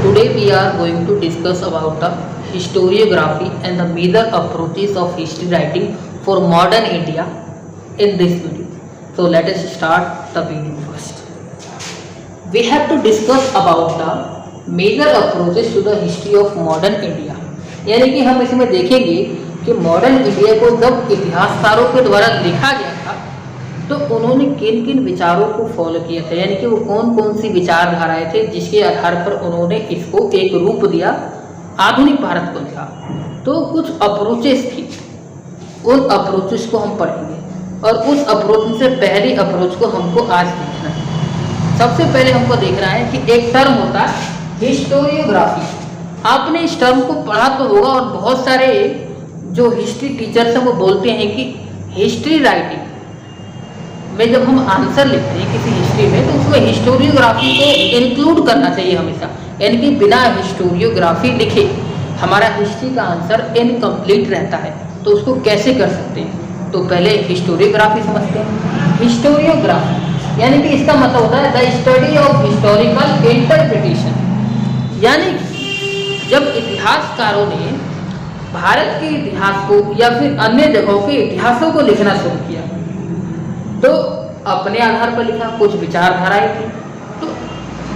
today we are going to discuss about the historiography and the major approaches of history writing for modern India in this video. So let us start the video first. We have to discuss about the major approaches to the history of modern India. यानी कि हम इसमें देखेंगे कि modern India को जब इतिहासकारों के द्वारा लिखा गया था तो उन्होंने किन किन विचारों को फॉलो किया था, यानी कि वो कौन कौन सी विचारधाराएं थे जिसके आधार पर उन्होंने इसको एक रूप दिया, आधुनिक भारत को लिखा। तो कुछ अप्रोचेस थी, उन अप्रोचेस को हम पढ़ेंगे और उस अप्रोच से पहली अप्रोच को हमको आज देखना है। सबसे पहले हमको देखना है कि एक टर्म होता है हिस्टोरियोग्राफी। आपने इस टर्म को पढ़ा तो होगा और बहुत सारे जो हिस्ट्री टीचर्स हैं वो बोलते हैं कि हिस्ट्री राइटिंग में जब हम आंसर लिखते हैं किसी हिस्ट्री में तो उसमें हिस्टोरियोग्राफी को इंक्लूड करना चाहिए हमेशा, यानी कि बिना हिस्टोरियोग्राफी लिखे हमारा हिस्ट्री का आंसर इनकम्प्लीट रहता है। तो उसको कैसे कर सकते हैं, तो पहले हिस्टोरियोग्राफी समझते हैं। हिस्टोरियोग्राफी यानी कि इसका मतलब होता है the study of historical interpretation, यानी जब इतिहासकारों ने भारत के इतिहास को या फिर अन्य जगहों के इतिहासों को लिखना शुरू किया तो अपने आधार पर लिखा, कुछ विचारधाराएं थी। तो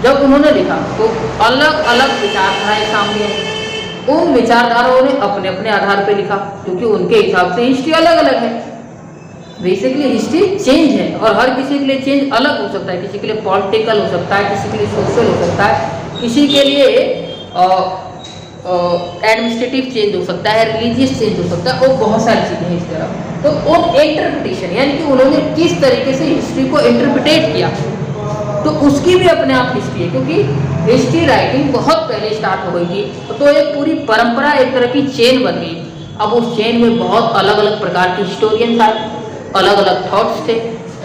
जब उन्होंने लिखा तो अलग अलग विचारधाराएं सामने आई। उन विचारधाराओं ने अपने अपने आधार पर लिखा क्योंकि उनके हिसाब से हिस्ट्री अलग अलग है। बेसिकली हिस्ट्री चेंज है और हर किसी के लिए चेंज अलग हो सकता है। किसी के लिए पॉलिटिकल हो सकता है, किसी के लिए सोशल हो सकता है, किसी के लिए एडमिनिस्ट्रेटिव चेंज हो सकता है, रिलीजियस चेंज हो सकता है और बहुत सारी चीज़ें हैं इस तरह। तो उन इंटरप्रिटेशन यानी कि उन्होंने किस तरीके से हिस्ट्री को इंटरप्रिटेट किया तो उसकी भी अपने आप हिस्ट्री है, क्योंकि हिस्ट्री राइटिंग बहुत पहले स्टार्ट हो गई थी। तो एक पूरी परंपरा, एक तरह की चेन बन गई। अब उस चेन में बहुत अलग अलग प्रकार के हिस्टोरियंस आए, अलग अलग थॉट्स थे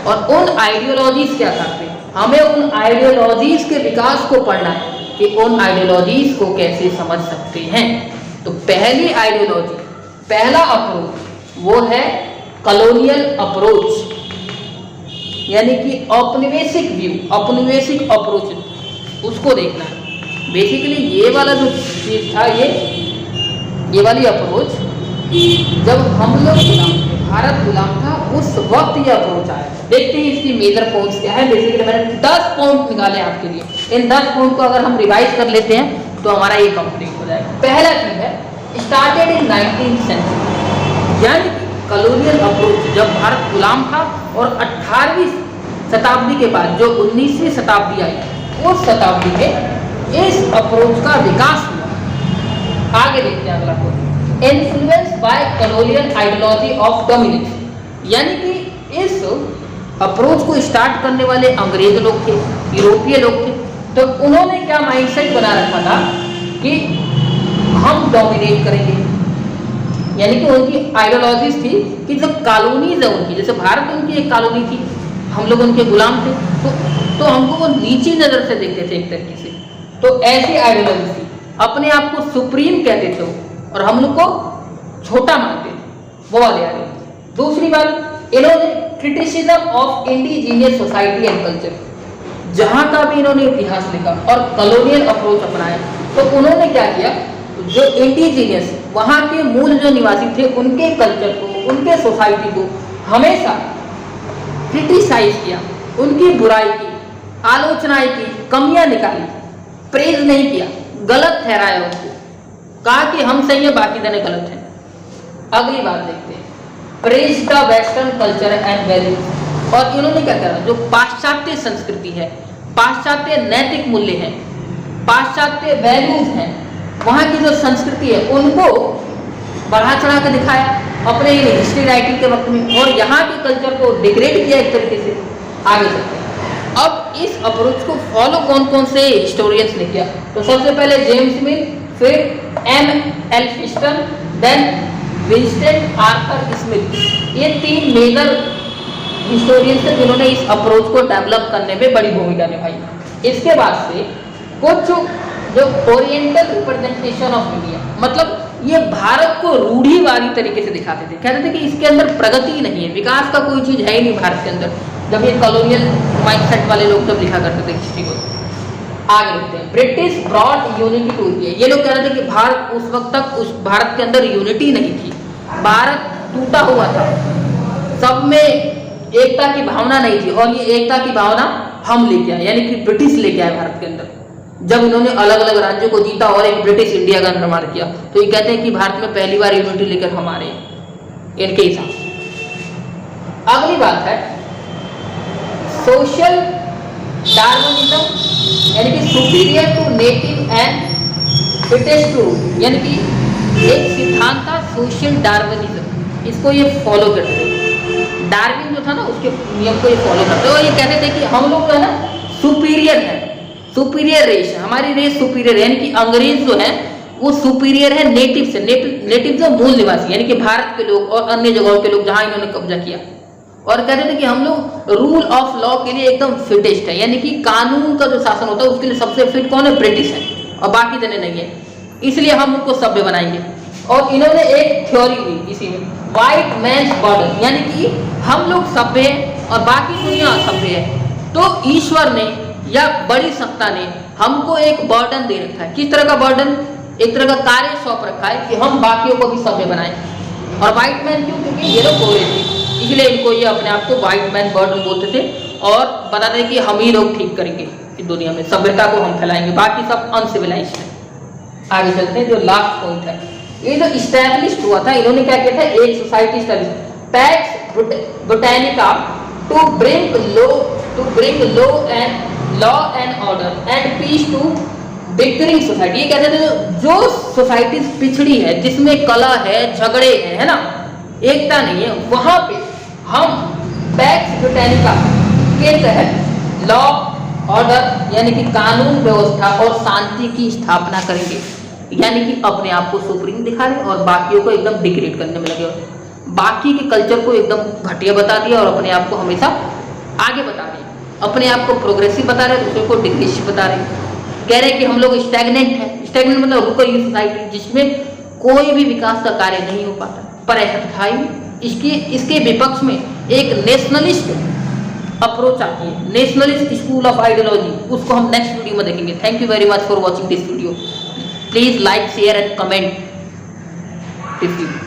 और उन आइडियोलॉजीज क्या करते, हमें उन आइडियोलॉजीज के विकास को पढ़ना है कि उन आइडियोलॉजीज को कैसे समझ सकते हैं। तो पहली आइडियोलॉजी, पहला अप्रोच वो है कॉलोनियल अप्रोच, यानी कि औपनिवेशिक व्यू, औपनिवेशिक अप्रोच, उसको देखना है। बेसिकली ये वाला जो चीज था, ये वाली अप्रोच जब हम लोग गुलाम थे, भारत गुलाम था, उस वक्त ये अप्रोच आया। देखते हैं इसकी मेजर पॉइंट्स क्या है। बेसिकली मैंने 10 पॉइंट निकाले आपके लिए। इन 10 पॉइंट को अगर हम रिवाइज कर लेते हैं तो हमारा ये कंप्लीट हो जाएगा। पहला चीज है स्टार्टेड इन 19th सेंचुरी, यानी कि कॉलोनियल अप्रोच जब भारत गुलाम था और 18वीं शताब्दी के बाद जो 19वीं शताब्दी आई, उस शताब्दी में इस अप्रोच का विकास हुआ। आगे देखते हैं अगला point, influence by colonial ideology of domination, यानी कि इस अप्रोच को स्टार्ट करने वाले अंग्रेज लोग थे, यूरोपीय लोग थे। तो उन्होंने क्या माइंडसेट बना रखा था कि हम डोमिनेट करेंगे, यानी कि उनकी आइडियोलॉजीज थी कि जो कॉलोनीज है उनकी, जैसे भारत उनकी एक कॉलोनी थी, हम लोग उनके गुलाम थे, तो हमको वो नीची नज़र से देखते थे एक तरीके से। तो ऐसी आइडियोलॉजी थी, अपने आप को सुप्रीम कहते थे और हम लोग को छोटा मानते थे, वो वाले आइडियोलॉजी। दूसरी बात, इन्होंने criticism of indigenous society and culture, जहाँ का भी इन्होंने इतिहास लिखा और कॉलोनियल अप्रोच अपनाया तो उन्होंने क्या किया, जो इंडिजीनियस वहाँ के मूल जो निवासी थे उनके कल्चर को, उनके सोसाइटी को हमेशा क्रिटिसाइज किया, उनकी बुराई की, आलोचनाएं की, कमियां निकाली, प्रेज नहीं किया, गलत ठहराया उनको, कहा कि हम सही है बाकी जने गलत हैं। अगली बात देखते हैं, praise the western culture and values, और इन्होंने क्या करा, जो पाश्चात्य संस्कृति है, पाश्चात्य नैतिक मूल्य हैं, पाश्चात्य वैल्यूज हैं, वहाँ की जो संस्कृति है उनको बढ़ा चढ़ा के दिखाया अपने हिस्ट्री राइटिंग के वक्त में, और यहाँ के कल्चर को डिग्रेड किया एक तरीके से। आगे चलते हैं, अब इस अप्रोच को फॉलो कौन कौन से हिस्टोरियंस ने किया, तो सबसे पहले जेम्स मिल, फिर M Elphinstone, then Vincent Arthur Smith. ये 3 मेजर हिस्टोरियंस हैं जिन्होंने इस अप्रोच को डेवलप करने में बड़ी भूमिका निभाई। इसके बाद से कुछ जो ओरिएंटल रिप्रेजेंटेशन ऑफ इंडिया, मतलब ये भारत को रूढ़िवादी तरीके से दिखाते थे, कहते थे कि इसके अंदर प्रगति नहीं है, विकास का कोई चीज़ है ही नहीं भारत के अंदर। जब ये कॉलोनियल माइंडसेट वाले लोग जब लिखा करते थे हिस्ट्री को, तो उस वक्त ये कहते थे कि भारत में विकास का कोई चीज़ है ही नहीं, भारत के अंदर। जब ये कॉलोनियल माइंडसेट वाले लोग जब लिखा करते थे हिस्ट्री को, आगे लिखते हैं, British brought unity to India. ये लोग कह रहे थे कि भारत उस वक्त तक उस भारत के अंदर यूनिटी नहीं थी, भारत टूटा हुआ था, सब में एकता की भावना नहीं थी, और ये एकता की भावना हम लेके आए, यानी कि ब्रिटिश लेके आए भारत के अंदर। जब इन्होंने अलग अलग राज्यों को जीता और एक ब्रिटिश इंडिया का निर्माण किया, तो ये कहते हैं कि भारत में पहली बार यूनिटी लेकर हम आ रहे हैं इनके हिसाब से। अगली बात है सोशल डार्विनिज्म, यानी कि superior to native and fittest to, यानी कि एक सिद्धांत था सोशल डार्विनिज्म, इसको ये फॉलो करते थे। डार्विन जो था ना, उसके नियम को ये फॉलो करते, और ये कहते थे कि हम लोग जो है ना सुपीरियर है, सुपीरियर रेस है, हमारी रेस सुपीरियर है, यानी कि अंग्रेज जो है वो सुपीरियर है नेटिव से। नेटिव जो मूल निवासी, यानी कि भारत के लोग और अन्य जगहों के लोग जहां इन्होंने कब्जा किया, और कहते थे कि हम लोग रूल ऑफ लॉ के लिए एकदम फिटेस्ट है, यानी कि कानून का जो शासन होता है उसके लिए सबसे फिट कौन है, ब्रिटिश है, और बाकी जने नहीं है, इसलिए हम उनको सभ्य बनाएंगे। और इन्होंने एक थ्योरी दी इसी में, व्हाइट मैन्स बर्डन, यानी कि हम लोग सभ्य हैं और बाकी दुनिया असभ्य है, तो ईश्वर ने या बड़ी सत्ता ने हमको एक बर्डन दे रखा है। किस तरह का बर्डन, एक तरह का कार्य सौंप रखा है कि हम बाकियों को भी सभ्य बनाएं। और व्हाइट मैन क्यों, क्योंकि ये लोग गोरे थे, इसलिए इनको ये अपने आप को व्हाइट मैन बर्डन बोलते थे, और बताते थे कि हम ही लोग ठीक करेंगे इस दुनिया में, सभ्यता को हम फैलाएंगे, बाकी सब अनसिविलाइज्ड है। आगे चलते हैं, जो लास्ट पॉइंट है, ये जो इस्टेब्लिश हुआ था, इन्होंने क्या किया था, एक society establish, Pax Britannica to bring law and order and peace to bickering society. ये कहते थे जो सोसाइटी पिछड़ी है, जिसमें कला है, झगड़े हैं, है ना, एकता नहीं है, वहां पे हम पैक्स ब्रिटानिका के तहत लॉ ऑर्डर, यानी कि कानून व्यवस्था और शांति की स्थापना करेंगे, यानी कि अपने आप को सुप्रीम दिखा रहे और बाकियों को एकदम डिग्रेड करने में लगे, बाकी के कल्चर को एकदम घटिया बता दिया और अपने आप को हमेशा आगे बता दिया, अपने आप को प्रोग्रेसिव बता रहे, दूसरे को डिग्रेसिव बता रहे, कह रहे कि हम लोग स्टैग्नेंट है। स्टैग्नेंट मतलब रुकी हुई सोसाइटी, जिसमें कोई भी विकास का कार्य नहीं हो पाता, पर ऐसा था ही। इसके विपक्ष में एक नेशनलिस्ट अप्रोच आती है, नेशनलिस्ट स्कूल ऑफ आइडियोलॉजी, उसको हम नेक्स्ट वीडियो में देखेंगे। Thank you very much for watching this video. Please like, share and comment this video.